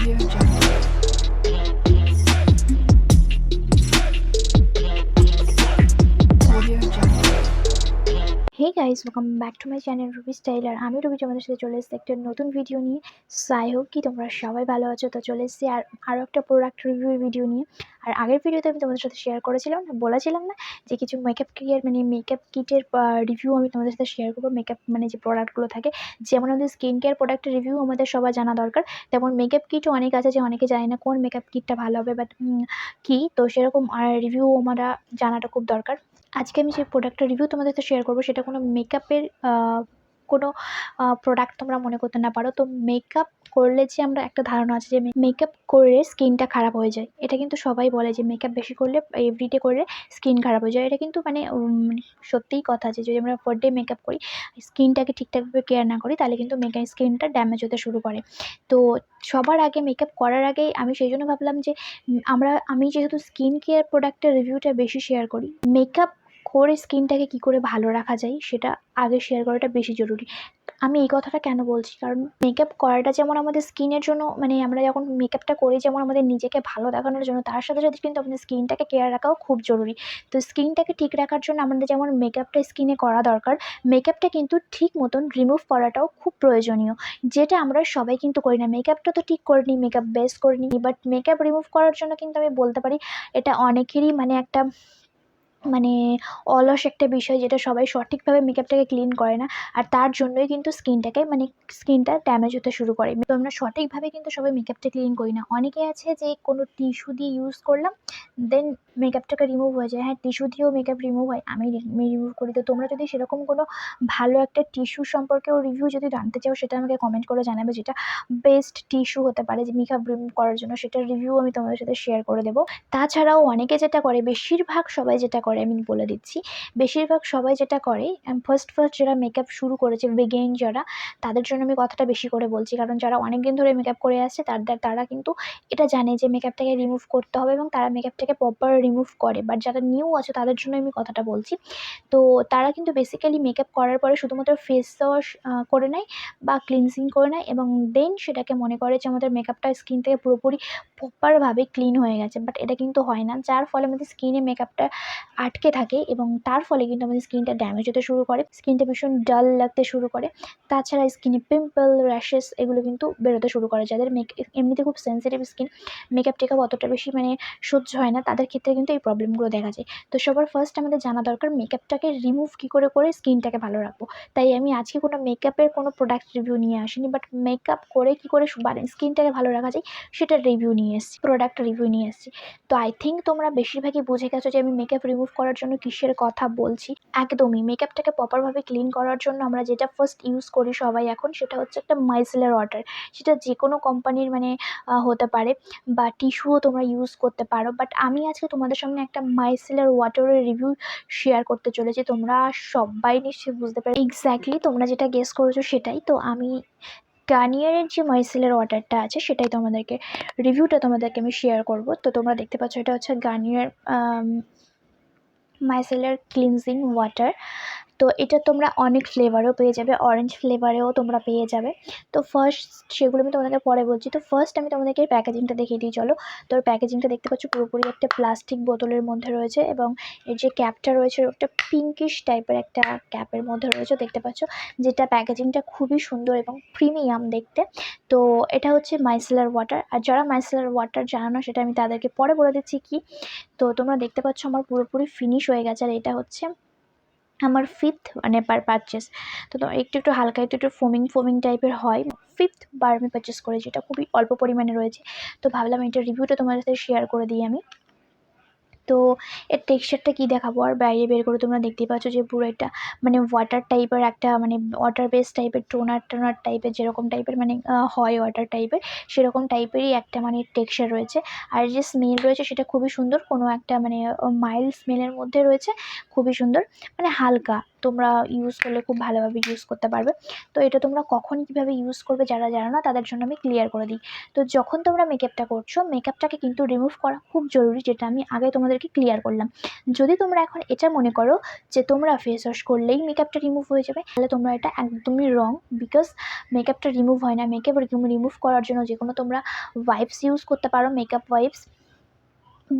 Audio Jungle. Audio Jungle. Hey guys, welcome back to my channel Ruby style. আর আমি রুবি তোমাদের সাথে চলে এসেছি একটা নতুন ভিডিও নিয়ে। আই হোপ কি তোমরা সবাই ভালো আছো। তো চলে এসেছি আরও একটা প্রোডাক্ট রিভিউর ভিডিও নিয়ে। আর আগের ভিডিওতে আমি তোমাদের সাথে শেয়ার করেছিলাম বলেছিলাম না যে কিছু মেকআপ মেকআপ কিটের রিভিউ আমি তোমাদের সাথে শেয়ার করবো। মেকআপ মানে যে প্রোডাক্টগুলো থাকে, যেমন আমাদের স্কিন কেয়ার প্রোডাক্টের রিভিউ আমাদের সবার জানা দরকার, তেমন মেকআপ কিটও অনেক আছে যে অনেকে জানে না কোন মেকআপ কিটটা ভালো হবে বাট কি, তো সেরকম রিভিউ আমরা জানাটা খুব দরকার। আজকে আমি যে প্রোডাক্টের রিভিউ তোমাদের সাথে শেয়ার করবো সেটা কোনো মেকআপের কোনো প্রোডাক্ট তোমরা মনে করতে না পারো। তো মেকআপ করলে যে আমরা একটা ধারণা আছে যে মেকআপ করলে স্কিনটা খারাপ হয়ে যায়, এটা কিন্তু সবাই বলে যে মেকআপ বেশি করলে এভরিডে করলে স্কিন খারাপ হয়ে যায়। এটা কিন্তু মানে সত্যিই কথা যে যদি আমরা পার ডে মেকআপ করি, স্কিনটাকে ঠিকঠাকভাবে কেয়ার না করি, তাহলে কিন্তু স্কিনটা ড্যামেজ হতে শুরু করে। তো সবার আগে মেকআপ করার আগেই আমি সেই জন্য ভাবলাম যে আমি যেহেতু স্কিন কেয়ার প্রোডাক্টের রিভিউটা বেশি শেয়ার করি, মেকআপ করে স্কিনটাকে কী করে ভালো রাখা যায় সেটা আগে শেয়ার করাটা বেশি জরুরি। আমি এই কথাটা কেন বলছি, কারণ মেকআপ করাটা যেমন আমাদের স্কিনের জন্য, মানে আমরা যখন মেকআপটা করি যেমন আমাদের নিজেকে ভালো দেখানোর জন্য, তার সাথে সাথে কিন্তু আমাদের স্কিনটাকে কেয়ার রাখাও খুব জরুরি। তো স্কিনটাকে ঠিক রাখার জন্য আমাদের যেমন মেকআপটা স্কিনে করা দরকার, মেকআপটা কিন্তু ঠিক মতন রিমুভ করাটাও খুব প্রয়োজনীয়, যেটা আমরা সবাই কিন্তু করি না। মেকআপটা তো ঠিক করে নিই, মেকআপ বেস করে নিই, বাট মেকআপ রিমুভ করার জন্য কিন্তু আমি বলতে পারি এটা অনেকেরই মানে একটা মানে অলস একটা বিষয়, যেটা সবাই সঠিকভাবে মেকআপটাকে ক্লিন করে না। আর তার জন্যই কিন্তু স্কিনটা ড্যামেজ হতে শুরু করে। তো আমরা সঠিকভাবে কিন্তু সবাই মেকআপটা ক্লিন করি না। অনেকে আছে যে কোনো টিস্যু দিয়ে ইউজ করলাম, দেন মেকআপটাকে রিমুভ হয়ে যায়। হ্যাঁ, টিস্যু দিয়েও মেকআপ রিমুভ হয়, আমি রিমুভ করি। তো তোমরা যদি সেরকম কোনো ভালো একটা টিস্যু সম্পর্কেও রিভিউ যদি জানতে চাও, সেটা আমাকে কমেন্ট করে জানাবে, যেটা বেস্ট টিস্যু হতে পারে যে মেকআপ রিমুভ করার জন্য, সেটার রিভিউ আমি তোমাদের সাথে শেয়ার করে দেবো। তাছাড়াও অনেকে যেটা করে, বেশিরভাগ সবাই যেটা করে আমি বলে দিচ্ছি, বেশিরভাগ সবাই যেটা করে, ফার্স্ট যারা মেকআপ শুরু করেছে, বিগিনিং যারা, তাদের জন্য আমি কথাটা বেশি করে বলছি, কারণ যারা অনেক দিন ধরে মেকআপ করে আসছে তারা কিন্তু এটা জানে যে মেকআপটাকে রিমুভ করতে হবে এবং তারা মেকআপটাকে প্রপার রিমুভ করে। বাট যারা নিউ আছে তাদের জন্য আমি কথাটা বলছি। তো তারা কিন্তু বেসিক্যালি মেকআপ করার পরে শুধুমাত্র ফেস ওয়াশ করে নেয় বা ক্লিনজিং করে নেয়, এবং দেন সেটাকে মনে করে যে আমাদের মেকআপটা স্কিন থেকে পুরোপুরি প্রপারভাবে ক্লিন হয়ে গেছে। বাট এটা কিন্তু হয় না, যার ফলে আমাদের স্কিনে মেকআপটা আটকে থাকে এবং তার ফলে কিন্তু আমাদের স্কিনটা ড্যামেজ হতে শুরু করে, স্কিনটা ভীষণ ডাল লাগতে শুরু করে। তাছাড়া স্কিনে পিম্পল, র্যাশেস এগুলো কিন্তু বেরোতে শুরু করে। যাদের এমনিতে খুব সেন্সিটিভ স্কিন, মেকআপ টেকআপ অতটা বেশি সহ্য হয় না, তাদের ক্ষেত্রে কিন্তু এই প্রবলেমগুলো দেখা যায়। তো সবার ফার্স্ট আমাদের জানা দরকার মেকআপটাকে রিমুভ কী করে স্কিনটাকে ভালো রাখবো। তাই আমি আজকে কোনো মেকআপের কোনো প্রোডাক্ট রিভিউ নিয়ে আসিনি, বাট মেকআপ করে কী করে স্কিনটাকে ভালো রাখা যায় সেটার রিভিউ নিয়ে এসেছি, প্রোডাক্ট রিভিউ নিয়ে এসেছি। তো আই থিঙ্ক তোমরা বেশিরভাগই বুঝে গেছো যে আমি মেকআপ রিমুভ করার জন্য কিসের কথা বলছি। একদমই মেকআপটাকে প্রপারভাবে ক্লিন করার জন্য আমরা যেটা ফার্স্ট ইউজ করি সবাই এখন, সেটা হচ্ছে একটা মাইসেলার ওয়াটার। সেটা যে কোনো কোম্পানির হতে পারে, বা টিস্যুও তোমরা ইউজ করতে পারো। বাট আমি আজকে তোমাদের সামনে একটা মাইসেলার ওয়াটারের রিভিউ শেয়ার করতে চলেছি। তোমরা সবাই নিশ্চয়ই বুঝতে পারো, এক্স্যাক্টলি তোমরা যেটা গেস করেছো সেটাই। তো আমি গার্নিয়ারের যে মাইসেলার ওয়াটারটা আছে সেটাই তোমাদেরকে আমি শেয়ার করব। তো তোমরা দেখতে পাচ্ছ এটা হচ্ছে গার্নিয়ার মাইসেলার ক্লিনজিং ওয়াটার। তো এটা তোমরা অনেক ফ্লেভারেও পেয়ে যাবে, অরেঞ্জ ফ্লেভারেও তোমরা পেয়ে যাবে। তো ফার্স্ট সেগুলো আমি তোমাদেরকে পরে বলছি। তো ফার্স্ট আমি তোমাদেরকে প্যাকেজিংটা দেখিয়ে দিই চলো। তো প্যাকেজিংটা দেখতে পাচ্ছ পুরোপুরি একটা প্লাস্টিক বোতলের মধ্যে রয়েছে, এবং এর যে ক্যাপটা রয়েছে একটা পিঙ্কিশ টাইপের একটা ক্যাপের মধ্যে রয়েছে, দেখতে পাচ্ছ, যেটা প্যাকেজিংটা খুবই সুন্দর এবং প্রিমিয়াম দেখতে। তো এটা হচ্ছে মাইসেলার ওয়াটার। আর যারা মাইসেলার ওয়াটার জানো না, সেটা আমি তাদেরকে পরে বলে দিচ্ছি কি। তো তোমরা দেখতে পাচ্ছ আমার পুরোপুরি ফিনিশ হয়ে গেছে, আর এটা হচ্ছে আমার ফিফথ পারচেস। তো একটু হালকা একটু ফোমিং টাইপের হয়, ফিফথ বার আমি পারচেস করেছি, এটা খুবই অল্প পরিমাণে রয়েছে। তো ভাবলাম এটার রিভিউটা তোমাদের সাথে শেয়ার করে দিই আমি। তো এর টেক্সচারটা কী দেখাবো, আর বাইরে বের করে তোমরা দেখতেই পাচ্ছ যে পুরো এটা ওয়াটার টাইপের একটা ওয়াটার বেস টাইপের টোনার টাইপের, যেরকম টাইপের হয় ওয়াটার টাইপের, সেরকম টাইপেরই একটা টেক্সচার রয়েছে। আর যে স্মেল রয়েছে সেটা খুবই সুন্দর, কোনো একটা মাইল্ড স্মেলের মধ্যে রয়েছে, খুবই সুন্দর, হালকা। তোমরা ইউজ করলে খুব ভালোভাবে ইউজ করতে পারবে। তো এটা তোমরা কখন কীভাবে ইউজ করবে যারা জানো না তাদের জন্য আমি ক্লিয়ার করে দিই। তো যখন তোমরা মেকআপটা করছো, মেকআপটাকে কিন্তু রিমুভ করা খুব জরুরি, যেটা আমি আগে তোমাদেরকে ক্লিয়ার করলাম। যদি তোমরা এখন এটা মনে করো যে তোমরা ফেস ওয়াশ করলেই মেকআপটা রিমুভ হয়ে যাবে, তাহলে তোমরা এটা একদমই রং। বিকজ মেকআপটা রিমুভ হয় না। মেকআপ রিমুভ করার জন্য যে কোনো তোমরা ওয়াইপস ইউজ করতে পারো, মেকআপ ওয়াইপস,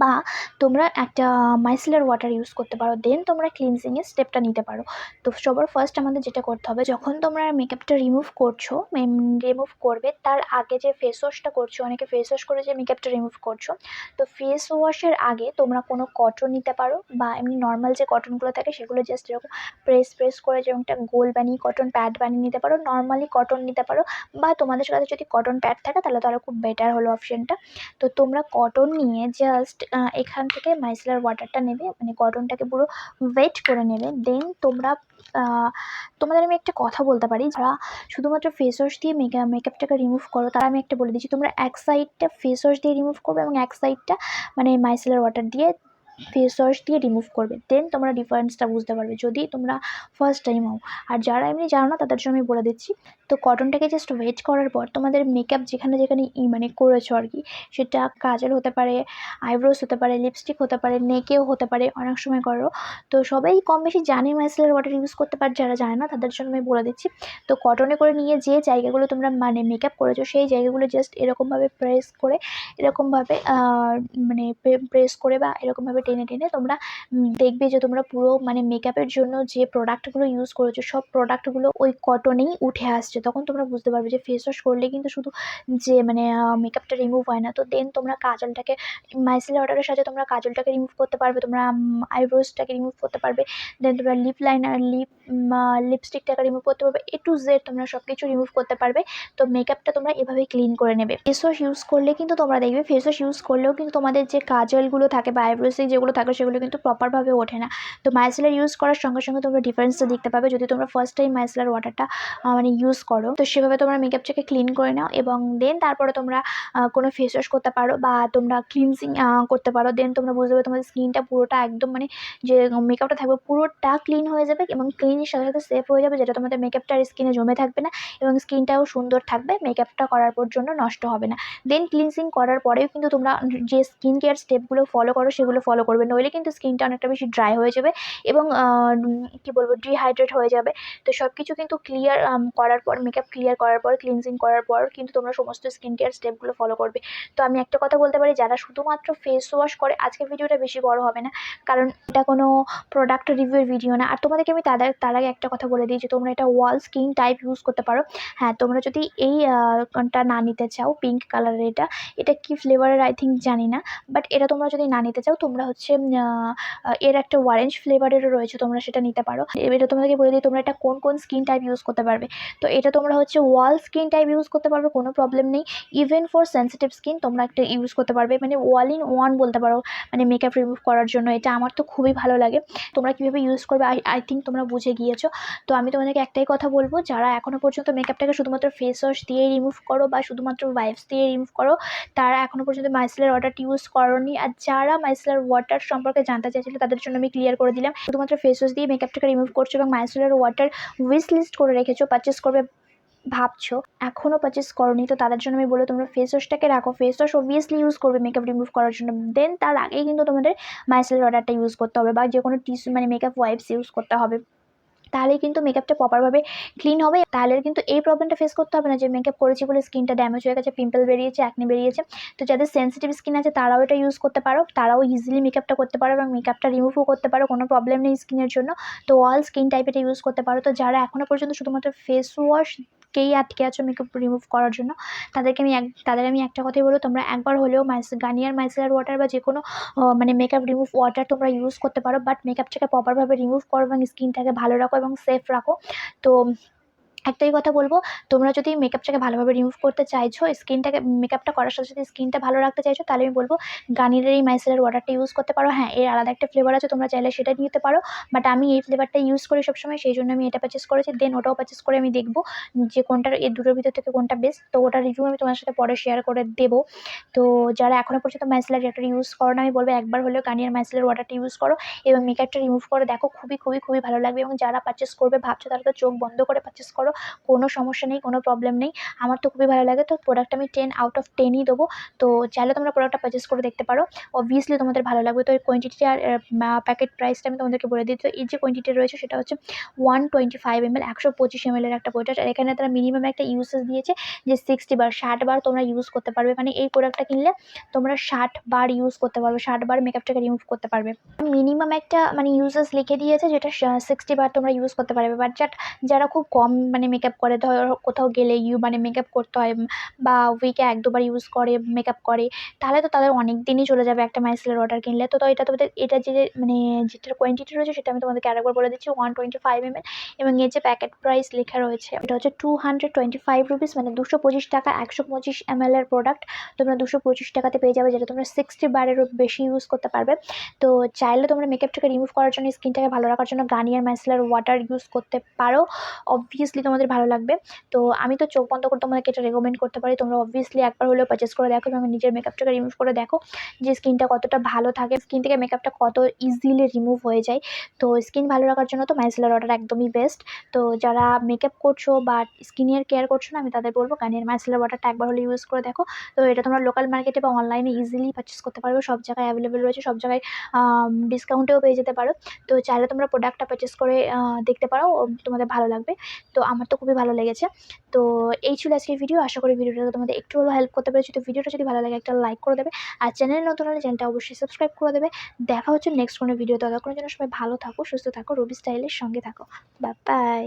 বা তোমরা একটা মাইসেলার ওয়াটার ইউজ করতে পারো। দেন তোমরা ক্লিনজিংয়ের স্টেপটা নিতে পারো। তো সবার ফার্স্ট আমাদের যেটা করতে হবে, যখন তোমরা মেকআপটা রিমুভ করছো, রিমুভ করবে তার আগে যে ফেস ওয়াশটা করছো, অনেকে ফেস ওয়াশ করে যে মেকআপটা রিমুভ করছো, তো ফেস ওয়াশের আগে তোমরা কোনো কটন নিতে পারো, বা এমনি নর্মাল যে কটনগুলো থাকে সেগুলো জাস্ট এরকম প্রেস করে যেরকম একটা গোল বানিয়ে কটন প্যাড বানিয়ে নিতে পারো। নর্মালি কটন নিতে পারো, বা তোমাদের কাছে যদি কটন প্যাড থাকে তাহলে তো আরও খুব বেটার হলো অপশানটা। তো তোমরা কটন নিয়ে জাস্ট এখান থেকে মাইসেলার ওয়াটারটা নেবে, মানে কটনটাকে পুরো ওয়েট করে নেবে। দেন তোমরা তোমাদের আমি একটা কথা বলতে পারি, যারা শুধুমাত্র ফেস ওয়াশ দিয়ে মেকআপটাকে রিমুভ করো, তারা আমি একটা বলে দিচ্ছি, তোমরা এক সাইডটা ফেস ওয়াশ দিয়ে রিমুভ করবে এবং এক সাইডটা মানে মাইসেলার ওয়াটার দিয়ে ফেস ওয়াশ দিয়ে রিমুভ করবে। দেন তোমরা ডিফারেন্সটা বুঝতে পারবে যদি তোমরা ফার্স্ট টাইম হও। আর যারা এমনি জানো না তাদের জন্য আমি বলে দিচ্ছি। তো কটনটাকে জাস্ট ওয়েট করার পর তোমাদের মেকআপ যেখানে মানে করেছো আর কি, সেটা কাজল হতে পারে, আইব্রোস হতে পারে, লিপস্টিক হতে পারে, নেকেও হতে পারে, অনেক সময় করো। তো সবাই কম বেশি জানে মাইসেলার ওয়াটার ইউজ করতে পারে, যারা জানে না তাদের জন্য আমি বলে দিচ্ছি। তো কটনে করে নিয়ে যে জায়গাগুলো তোমরা মানে মেকআপ করেছো সেই জায়গাগুলো জাস্ট এরকমভাবে প্রেস করে, এরকমভাবে মানে প্রেস করে বা এরকমভাবে টেনে তোমরা দেখবে যে তোমরা পুরো মানে মেকআপের জন্য যে প্রোডাক্টগুলো ইউজ করেছো সব প্রোডাক্টগুলো ওই কটনেই উঠে আসছে। তখন তোমরা বুঝতে পারবে যে ফেস ওয়াশ করলে কিন্তু শুধু যে মানে মেকআপটা রিমুভ হয় না। তো দেন তোমরা কাজলটাকে মাইসেলার ওয়াটারের সাথে তোমরা কাজলটাকে রিমুভ করতে পারবে, তোমরা আইব্রোসটাকে রিমুভ করতে পারবে, দেন তোমরা লিপ লাইনার, লিপস্টিকটাকে রিমুভ করতে পারবে। A to Z তোমরা সব কিছু রিমুভ করতে পারবে। তো মেকআপটা তোমরা এভাবেই ক্লিন করে নেবে। ফেস ওয়াশ ইউজ করলে কিন্তু তোমরা দেখবে, ফেস ওয়াশ ইউজ করলেও কিন্তু তোমাদের যে কাজলগুলো থাকে বা আইব্রোসে যেগুলো থাকে সেগুলো কিন্তু প্রপারভাবে ওঠে না। তো মাইসেলার ইউজ করার সঙ্গে সঙ্গে তোমরা ডিফারেন্সটা দেখতে পাবে যদি তোমরা ফার্স্ট টাইম মাইসেলার ওয়াটারটা মানে ইউজ করো। তো সেভাবে তোমরা মেকআপটাকে ক্লিন করে নাও এবং দেন তারপরে তোমরা কোনো ফেস ওয়াশ করতে পারো বা তোমরা ক্লিনজিং করতে পারো। দেন তোমরা বুঝতে পারবে তোমাদের স্কিনটা পুরোটা একদম মানে যে মেকআপটা থাকবে পুরোটা ক্লিন হয়ে যাবে এবং ক্লিনের সাথে সাথে সেফ হয়ে যাবে, যেটা তোমাদের মেকআপটা আর স্কিনে জমে থাকবে না এবং স্কিনটাও সুন্দর থাকবে, মেকআপটা করার পর জন্য নষ্ট হবে না। দেন ক্লিনজিং করার পরেও কিন্তু তোমরা যে স্কিন কেয়ার স্টেপগুলো ফলো করো সেগুলো ফলো করবে, নইলে কিন্তু স্কিনটা অনেকটা বেশি ড্রাই হয়ে যাবে এবং কী বলবো ডিহাইড্রেট হয়ে যাবে। তো সব কিছু কিন্তু ক্লিয়ার করার পর, মেকআপ ক্লিয়ার করার পর, ক্লিনজিং করার পর কিন্তু তোমরা সমস্ত স্কিন কেয়ার স্টেপগুলো ফলো করবে। তো আমি একটা কথা বলতে পারি, যারা শুধুমাত্র ফেস ওয়াশ করে, আজকের ভিডিওটা বেশি বড় হবে না কারণ এটা কোনো প্রোডাক্ট রিভিউয়ের ভিডিও না। আর তোমাদেরকে আমি তার আগে একটা কথা বলে দিই যে তোমরা এটা ওয়াল স্কিন টাইপ ইউজ করতে পারো। হ্যাঁ, তোমরা যদি এই টা না নিতে চাও, পিঙ্ক কালারের এটা কি ফ্লেভারের আই থিঙ্ক জানি না, বাট এটা তোমরা যদি না নিতে চাও তোমরা হচ্ছে এর একটা অরেঞ্জ ফ্লেভারেরও রয়েছে, তোমরা সেটা নিতে পারো। এটা তোমাদেরকে বলে দিই তোমরা এটা কোন স্কিন টাইপ ইউজ করতে পারবে। তো এটা তোমরা হচ্ছে ওয়াল স্কিন টাইপ ইউজ করতে পারবে, কোনো প্রবলেম নেই। ইভেন ফর সেন্সিটিভ স্কিন তোমরা একটা ইউজ করতে পারবে, মানে ওয়াল ইন ওয়ান বলতে পারো মানে মেকআপ রিমুভ করার জন্য। এটা আমার তো খুবই ভালো লাগে। তোমরা কীভাবে ইউজ করবে আই থিঙ্ক তোমরা বুঝে গিয়েছো। তো আমি তোমাদেরকে একটাই কথা বলবো, যারা এখনও পর্যন্ত মেকআপটাকে শুধুমাত্র ফেস ওয়াশ দিয়ে রিমুভ করো বা শুধুমাত্র ওয়াইপস দিয়ে রিমুভ করো, তারা এখনও পর্যন্ত মাইসেলার ওয়াটারটি ইউজ করোনি। আর যারা মাইসেলার ওয়াটার সম্পর্কে জানতে চাইছিল তাদের জন্য আমি ক্লিয়ার করে দিলাম, শুধুমাত্র ফেস ওয়াশ দিয়ে মেকআপটাকে রিমুভ করছো এবং মাইসেলার ওয়াটার উইশ লিস্ট করে রেখেছো, পারচেস করবে ভাবছো, এখনও পারচেস করোনি, তো তাদের জন্য আমি বলবো তোমরা ফেস ওয়াশটাকে রাখো। ফেস ওয়াশ অবভিয়াসলি ইউজ করবে মেকআপ রিমুভ করার জন্য, দেন তার আগেই কিন্তু তোমাদের মাইসেলার ওয়াটারটা ইউজ করতে হবে বা যে কোনো টিস্যু মানে মেকআপ ওয়াইপস ইউজ করতে হবে। তাহলেই কিন্তু মেকআপটা প্রপারভাবে ক্লিন হবে। তাহলে কিন্তু এই প্রবলেমটা ফেস করতে হবে না যে মেকআপ করেছি বলে স্কিনটা ড্যামেজ হয়ে গেছে, পিম্পল বেরিয়েছে, অ্যাকনে বেরিয়েছে। তো যাদের সেন্সিটিভ স্কিন আছে তারাও এটা ইউজ করতে পারো, তারাও ইজিলি মেকআপটা করতে পারো এবং মেকআপটা রিমুভও করতে পারো, কোনো প্রবলেম নেই স্কিনের জন্য। তো অল স্কিন টাইপ এটা ইউজ করতে পারো। তো যারা এখনও পর্যন্ত শুধুমাত্র ফেস ওয়াশকেই আটকে আছো মেকআপ রিমুভ করার জন্য, তাদের আমি একটা কথাই বলবো, তোমরা একবার হলেও গার্নিয়ার মাইসেলার ওয়াটার বা যে কোনো মানে মেকআপ রিমুভ ওয়াটার তোমরা ইউজ করতে পারো, বাট মেকআপটাকে প্রপারভাবে রিমুভ করো এবং স্কিনটাকে ভালো রাখো এবং সেফ রাখো। তো একটাই কথা বলবো, তোমরা যদি মেকআপটাকে ভালোভাবে রিমুভ করতে চাইছো, স্কিনটাকে মেকআপটা করার সাথে সাথে স্কিনটা ভালো রাখতে চাইছো, তাহলে আমি বলবো গার্নিয়ারের এই মাইসেলার ওয়াটারটা ইউজ করতে পারো। হ্যাঁ, এর আলাদা একটা ফ্লেভার আছে, তোমরা চাইলে সেটা নিতে পারো, বাট আমি এই ফ্লেভারটা ইউজ করি সবসময়, সেই জন্য আমি এটা পারচেস করেছি। দেন ওটাও পারচেস করে আমি দেখবো যে কোনটার এই দুটোর ভিতর থেকে কোনটা বেস্ট, তো ওটার রিভিউ আমি তোমার সাথে পরে শেয়ার করে দেবো। তো যারা এখনও পর্যন্ত মাইসেলার ওয়াটার ইউজ করো না, আমি বলবো একবার হলেও গার্নিয়ার মাইসেলার ওয়াটারটা ইউজ করো এবং মেকআপটা রিমুভ করে দেখো, খুবই খুবই খুবই ভালো লাগবে। এবং যারা পারচেস করবে ভাবছো তারা তো চোখ বন্ধ করে পারচেস করো, কোনো সমস্যা নেই, কোনো প্রবলেম নেই। আমার তো খুবই ভালো লাগে, তো প্রোডাক্ট আমি 10 আউট অফ 10ই দেবো। তো চাইলে তোমরা প্রোডাক্টটা পারচেস করে দেখতে পারো, অবভিয়াসলি তোমাদের ভালো লাগবে। তো এই কোয়ান্টিটি আর প্যাকেট প্রাইসটা আমি তোমাদেরকে বলে দিই। তো এই যে কোয়ান্টিটি রয়েছে সেটা হচ্ছে 125 ml, 125 ml এর একটা প্রোডাক্ট। আর এখানে তারা মিনিমাম একটা ইউসেজ দিয়েছে যে 60 বার, 60 বার তোমরা ইউজ করতে পারবে। মানে এই প্রোডাক্টটা কিনলে তোমরা 60 বার ইউজ করতে পারবে, 60 বার মেকআপটাকে রিমুভ করতে পারবে। মিনিমাম একটা মানে ইউজেস লিখে দিয়েছে যেটা 60 বার তোমরা ইউজ করতে পারবে। বাট যারা খুব কম মানে মেকআপ করে, ধরো কোথাও গেলে মানে মেকআপ করতে হয় বা উইকে 1-2 বার ইউজ করে মেকআপ করে, তাহলে তো তাদের অনেক দিনই চলে যাবে একটা মাইসেলার ওয়াটার কিনলে। তো এটা তোমাদের এটা যে মানে যেটার কোয়ান্টিটি রয়েছে সেটা আমি তোমাদেরকে আরেকবার বলে দিচ্ছি, 125 ml। এবং এর যে প্যাকেট প্রাইস লেখা রয়েছে এটা হচ্ছে 225 রুপিস, মানে 225 টাকা। 125 ml এর প্রোডাক্ট তোমরা 225 টাকাতে পেয়ে যাবে, যেটা তোমরা 60 বারেরও বেশি ইউজ করতে পারবে। তো চাইলে তোমরা মেকআপটাকে রিমুভ করার জন্য, স্কিনটাকে ভালো রাখার জন্য গার্নিয়ার মাইসেলার ওয়াটার ইউজ করতে পারো, অবভিয়াসলি তোমাদের ভালো লাগবে। তো আমি তো চোখ বন্ধ করে তোমাদেরকে এটা রেকমেন্ড করতে পারি, তোমরা অবভিয়াসলি একবার হলেও পারচেস করে দেখো এবং নিজের মেকআপটাকে রিমুভ করে দেখো যে স্কিনটা কতটা ভালো থাকে, স্কিন থেকে মেকআপটা কত ইজিলি রিমুভ হয়ে যায়। তো স্কিন ভালো রাখার জন্য তো মাইসেলার ওয়াটার একদমই বেস্ট। তো যারা মেকআপ করছো বা স্কিনের কেয়ার করছো না, আমি তাদের বলবো গার্নিয়ার মাইসেলার ওয়াটারটা একবার হলে ইউজ করে দেখো। তো এটা তোমরা লোকাল মার্কেটে বা অনলাইনে ইজিলি পারচেস করতে পারবে, সব জায়গায় অ্যাভেলেবেল রয়েছে, সব জায়গায় ডিসকাউন্টেও পেয়ে যেতে পারো। তো চাইলে তোমরা প্রোডাক্টটা পারচেস করে দেখতে পারো, তোমাদের ভালো লাগবে। তো আমার তো খুবই ভালো লেগেছে। তো এই ছিল আজকের ভিডিও, আশা করি ভিডিওটা তোমাদের একটু হলেও হেল্প করতে পেরেছি। তো ভিডিওটা যদি ভালো লাগে একটা লাইক করে দেবে, আর চ্যানেলে নতুন হলে চ্যানেলটা অবশ্যই সাবস্ক্রাইব করে দেবে। দেখা হচ্ছে নেক্সট কোনো ভিডিও, ততক্ষণের জন্য সবাই ভালো থাকো, সুস্থ থাকো, রবি স্টাইলের সঙ্গে থাকো। Bye bye.